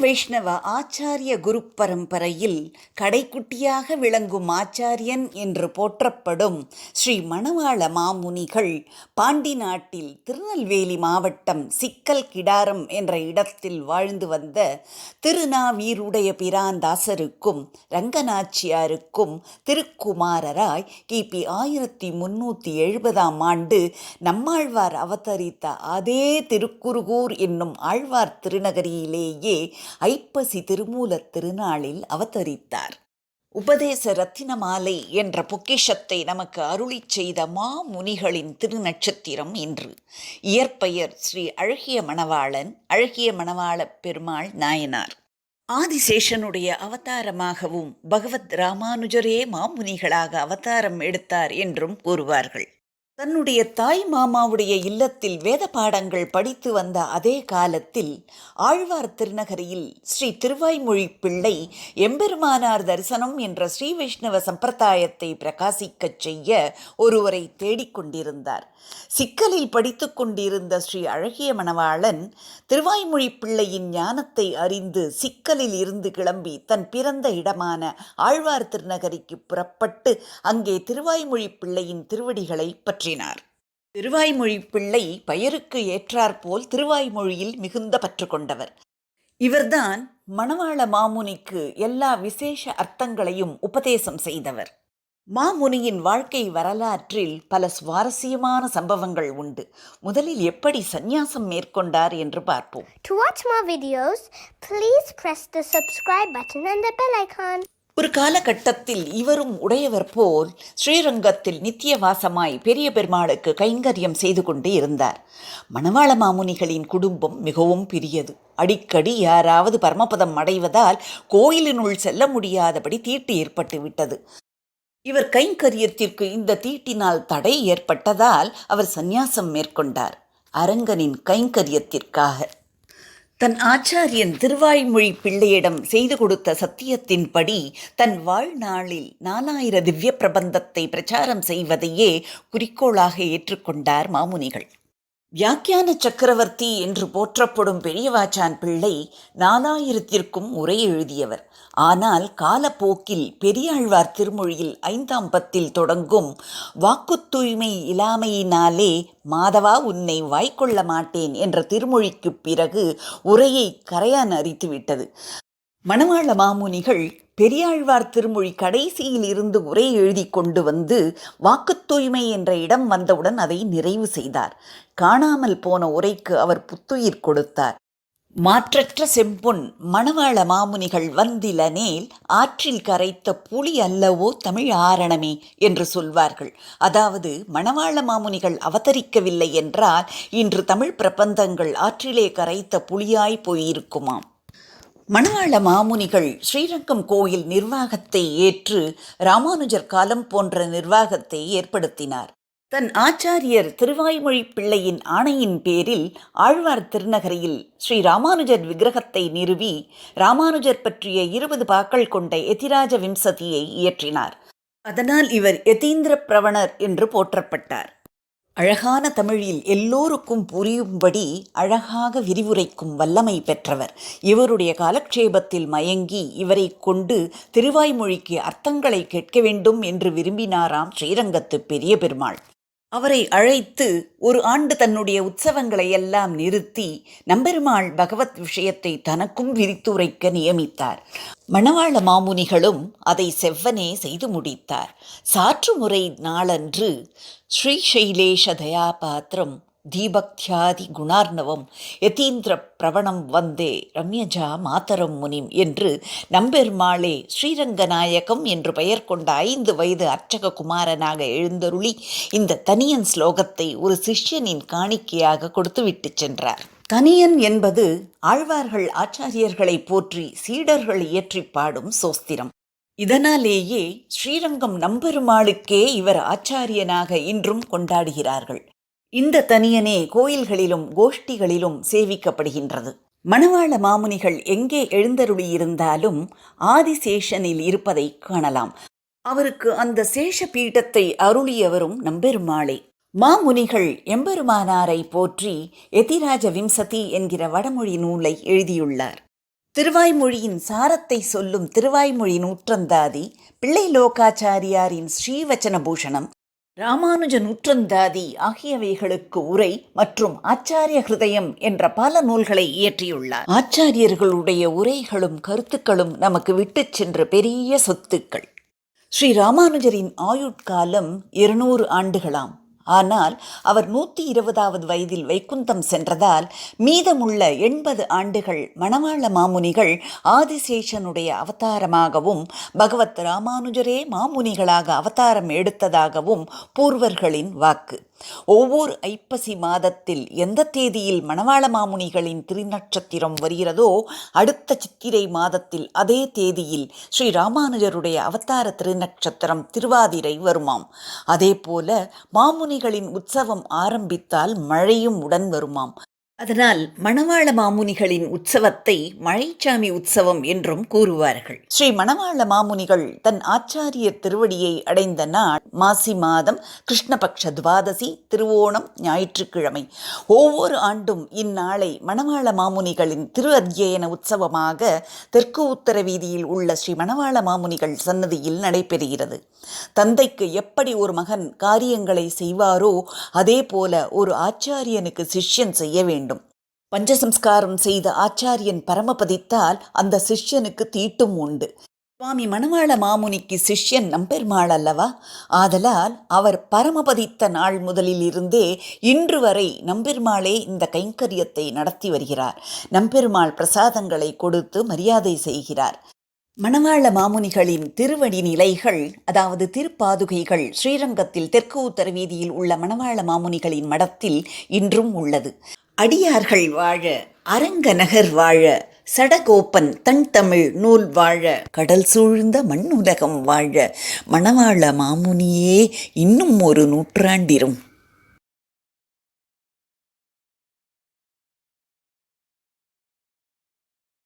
வைஷ்ணவ ஆச்சாரிய குரு பரம்பரையில் கடைக்குட்டியாக விளங்கும் ஆச்சாரியன் என்று போற்றப்படும் ஸ்ரீ மணவாள மாமுனிகள் பாண்டி நாட்டில் திருநெல்வேலி மாவட்டம் சிக்கல் கிடாரம் என்ற இடத்தில் வாழ்ந்து வந்த திருநாவீருடைய பிரான்தாசருக்கும் ரங்கநாச்சியாருக்கும் திருக்குமாரராய் கிபி 1370 நம்மாழ்வார் அவதரித்த அதே திருக்குருகூர் என்னும் ஆழ்வார் திருநகரியிலேயே ஐப்பசி திருமூலத் திருநாளில் அவதரித்தார். உபதேச ரத்தினமாலை என்ற பொக்கிஷத்தை நமக்கு அருளிச் செய்த மாமுனிகளின் திருநட்சத்திரம் இன்று. இயற்பெயர் ஸ்ரீ அழகிய மணவாளன், அழகிய மணவாளப் பெருமாள் நாயனார். ஆதிசேஷனுடைய அவதாரமாகவும் பகவத் ராமானுஜரே மாமுனிகளாக அவதாரம் எடுத்தார் என்றும் கூறுவார்கள். தன்னுடைய தாய் மாமாவுடைய இல்லத்தில் வேத பாடங்கள் படித்து வந்த அதே காலத்தில் ஆழ்வார் திருநகரியில் ஸ்ரீ திருவாய்மொழி பிள்ளை எம்பெருமானார் தரிசனம் என்ற ஸ்ரீ வைஷ்ணவ சம்பிரதாயத்தை பிரகாசிக்கச் செய்ய ஒருவரை தேடிக்கொண்டிருந்தார். சிக்கலில் படித்து கொண்டிருந்த ஸ்ரீ அழகிய மணவாளன் திருவாய்மொழி பிள்ளையின் ஞானத்தை அறிந்து சிக்கலில் இருந்து கிளம்பி தன் பிறந்த இடமான ஆழ்வார் திருநகரிக்கு புறப்பட்டு அங்கே திருவாய்மொழி பிள்ளையின் திருவடிகளை பற்றினார். திருவாய்மொழி பிள்ளை பெயருக்கு ஏற்றாற்போல் திருவாய்மொழியில் மிகுந்த பற்று கொண்டவர். இவர்தான் மணவாள மாமுனிக்கு எல்லா விசேஷ அர்த்தங்களையும் உபதேசம் செய்தவர். மாமுனியின் வாழ்க்கை வரலாற்றில் பல சுவாரஸ்யமான சம்பவங்கள் உண்டு. முதலில் எப்படி சந்நியாசம் மேற்கொண்டார் என்று பார்ப்போம். To watch more videos, please press the subscribe button and the bell icon. ஒரு காலகட்டத்தில் இவரும் உடையவர் போல் ஸ்ரீரங்கத்தில் நித்தியவாசமாய் பெரிய பெருமாளுக்கு கைங்கரியம் செய்து கொண்டு இருந்தார். மணவாள மாமுனிகளின் குடும்பம் மிகவும் பெரியது. அடிக்கடி யாராவது பரமபதம் அடைவதால் கோயிலினுள் செல்ல முடியாதபடி தீட்டு ஏற்பட்டு விட்டது. இவர் கைங்கரியத்திற்கு இந்த தீட்டினால் தடை ஏற்பட்டதால் அவர் சந்நியாசம் மேற்கொண்டார். அரங்கனின் கைங்கரியத்திற்காக. தன் ஆச்சாரியன் திருவாய்மொழி பிள்ளையிடம் செய்து கொடுத்த சத்தியத்தின்படி தன் வாழ்நாளில் 4000 திவ்ய பிரபந்தத்தை பிரச்சாரம் செய்வதையே குறிக்கோளாக ஏற்றுக்கொண்டார் மாமுனிகள். வியாக்கியான சக்கரவர்த்தி என்று போற்றப்படும் பெரியவாச்சான் பிள்ளை 4000த்திற்கும் உரை எழுதியவர். ஆனால் காலப்போக்கில் பெரியாழ்வார் திருமொழியில் 5ஆம் பத்தில் தொடங்கும் வாக்கு தூய்மை இல்லாமையினாலே மாதவா உன்னை வாய்க்கொள்ள மாட்டேன் என்ற திருமொழிக்கு பிறகு உரையை கரையான் அரித்துவிட்டது. மணவாள மாமுனிகள் பெரியாழ்வார் திருமொழி கடைசியில் இருந்து உரை எழுதி கொண்டு வந்து வாக்கு தூய்மை என்ற இடம் வந்தவுடன் அதை நிறைவு செய்தார். காணாமல் போன உரைக்கு அவர் புத்துயிர் கொடுத்தார். மாற்றற்ற செம்பொன் மணவாள மாமுனிகள் வந்திலனேல் ஆற்றில் கரைத்த புலி அல்லவோ தமிழ் ஆரணமே என்று சொல்வார்கள். அதாவது மணவாள மாமுனிகள் அவதரிக்கவில்லை என்றால் இன்று தமிழ் பிரபந்தங்கள் ஆற்றிலே கரைத்த புலியாய் போயிருக்குமாம். மணவாள மாமுனிகள் ஸ்ரீரங்கம் கோயில் நிர்வாகத்தை ஏற்று ராமானுஜர் காலம் போன்ற நிர்வாகத்தை ஏற்படுத்தினார். தன் ஆச்சாரியர் திருவாய்மொழி பிள்ளையின் ஆணையின் பேரில் ஆழ்வார் திருநகரியில் ஸ்ரீ ராமானுஜர் விக்கிரகத்தை நிறுவி ராமானுஜர் பற்றிய 20 பாக்கள் கொண்ட யதிராஜ விம்சதியை இயற்றினார். அதனால் இவர் யதீந்திர பிரவணர் என்று போற்றப்பட்டார். அழகான தமிழில் எல்லோருக்கும் புரியும்படி அழகாக விரிவுரைக்கும் வல்லமை பெற்றவர். இவருடைய காலக்ஷேபத்தில் மயங்கி இவரை கொண்டு திருவாய்மொழிக்கு அர்த்தங்களை கேட்க வேண்டும் என்று விரும்பினாராம் ஸ்ரீரங்கத்து பெரிய பெருமாள். அவரை அழைத்து ஒரு ஆண்டு தன்னுடைய உற்சவங்களை எல்லாம் நிறுத்தி நம்பெருமாள் பகவத் விஷயத்தை தனக்கும் விரித்துரைக்க நியமித்தார். மணவாள மாமுனிகளும் அதை செவ்வனே செய்து முடித்தார். சாற்று முறை நாளன்று ஸ்ரீசைலேஷ தயாபாத்திரம் தீபக்தியாதி குணார்ணவம் யதீந்திர பிரவணம் வந்தே ரம்யஜா மாதரம் முனிம் என்று நம்பெருமாளே ஸ்ரீரங்கநாயகம் என்று பெயர் கொண்ட 5 வயது அர்ச்சக குமாரனாக எழுந்தருளி இந்த தனியன் ஸ்லோகத்தை ஒரு சிஷ்யனின் காணிக்கையாக கொடுத்துவிட்டு சென்றார். தனியன் என்பது ஆழ்வார்கள் ஆச்சாரியர்களை போற்றி சீடர்கள் இயற்றி பாடும் சோஸ்திரம். இதனாலேயே ஸ்ரீரங்கம் நம்பெருமாளுக்கே இவர் ஆச்சாரியனாக இன்றும் கொண்டாடுகிறார்கள். இந்த தனியனே கோயில்களிலும் கோஷ்டிகளிலும் சேவிக்கப்படுகின்றது. மணவாள மாமுனிகள் எங்கே எழுந்தருளியிருந்தாலும் ஆதிசேஷனில் இருப்பதை காணலாம். அவருக்கு அந்த சேஷ பீடத்தை அருளியவரும் நம்பெருமாளே. மாமுனிகள் எம்பெருமானாரை போற்றி யதிராஜ விம்சதி என்கிற வடமொழி நூலை எழுதியுள்ளார். திருவாய்மொழியின் சாரத்தை சொல்லும் திருவாய்மொழி நூற்றந்தாதி, பிள்ளை லோகாச்சாரியாரின் ஸ்ரீவச்சன பூஷணம், ராமானுஜ நூற்றந்தாதி ஆகியவைகளுக்கு உரை மற்றும் ஆச்சாரிய ஹிருதயம் என்ற பல நூல்களை இயற்றியுள்ளார். ஆச்சாரியர்களுடைய உரைகளும் கருத்துக்களும் நமக்கு விட்டுச் சென்ற பெரிய சொத்துக்கள். ஸ்ரீ ராமானுஜரின் ஆயுட்காலம் 200 ஆண்டுகளாம். ஆனால் அவர் 120வது வயதில் வைகுந்தம் சென்றதால் மீதமுள்ள 80 ஆண்டுகள் மணவாள மாமுனிகள் ஆதிசேஷனுடைய அவதாரமாகவும் பகவத் ராமானுஜரே மாமுனிகளாக அவதாரம் எடுத்ததாகவும் பூர்வர்களின் வாக்கு. ஒவ்வொரு ஐப்பசி மாதத்தில் எந்த தேதியில் மணவாள மாமுனிகளின் திருநட்சத்திரம் வருகிறதோ அடுத்த சித்திரை மாதத்தில் அதே தேதியில் ஸ்ரீ ராமானுஜருடைய அவதார திருநட்சத்திரம் திருவாதிரை வருமாம். அதே போல மாமுனிகளின் உற்சவம் ஆரம்பித்தால் மழையும் உடன் வருமாம். அதனால் மணவாள மாமுனிகளின் உற்சவத்தை மழைச்சாமி உற்சவம் என்றும் கூறுவார்கள். ஸ்ரீ மணவாள மாமுனிகள் தன் ஆச்சாரியர் திருவடியை அடைந்த நாள் மாசி மாதம் கிருஷ்ணபக்ஷ துவாதசி, திருவோணம், ஞாயிற்றுக்கிழமை. ஒவ்வொரு ஆண்டும் இந்நாளை மணவாள மாமுனிகளின் திரு அத்தியன உற்சவமாக தெற்கு உத்தர வீதியில் உள்ள ஸ்ரீ மணவாள மாமுனிகள் சன்னதியில் நடைபெறுகிறது. தந்தைக்கு எப்படி ஒரு மகன் காரியங்களை செய்வாரோ அதே போல ஒரு ஆச்சாரியனுக்கு சிஷ்யன் செய்ய வேண்டும். பஞ்சசம்ஸ்காரம் செய்த ஆச்சாரியன் பரமபதித்தால் அந்த சிஷ்யனுக்கு தீட்டும் உண்டு. சுவாமி மணவாள மாமுனிக்கு சிஷ்யன் நம்பெருமாள் அல்லவா? ஆதலால் அவர் பரமபதித்த நாள் முதலில் இருந்தே இன்று வரை நம்பெருமாளே இந்த கைங்கரியத்தை நடத்தி வருகிறார். நம்பெருமாள் பிரசாதங்களை கொடுத்து மரியாதை செய்கிறார். மணவாள மாமுனிகளின் திருவடி நிலைகள், அதாவது திருப்பாதுகைகள், ஸ்ரீரங்கத்தில் தெற்கு உத்தர வீதியில் உள்ள மணவாள மாமுனிகளின் மடத்தில் இன்றும் உள்ளது. அடியார்கள் வாழ, அரங்க நகர் வாழ, சடகோப்பன் தன் தமிழ் நூல் வாழ, கடல் சூழ்ந்த மண்ணுலகம் வாழ, மணவாள மாமுனியே இன்னும் ஒரு நூற்றாண்டிரும்.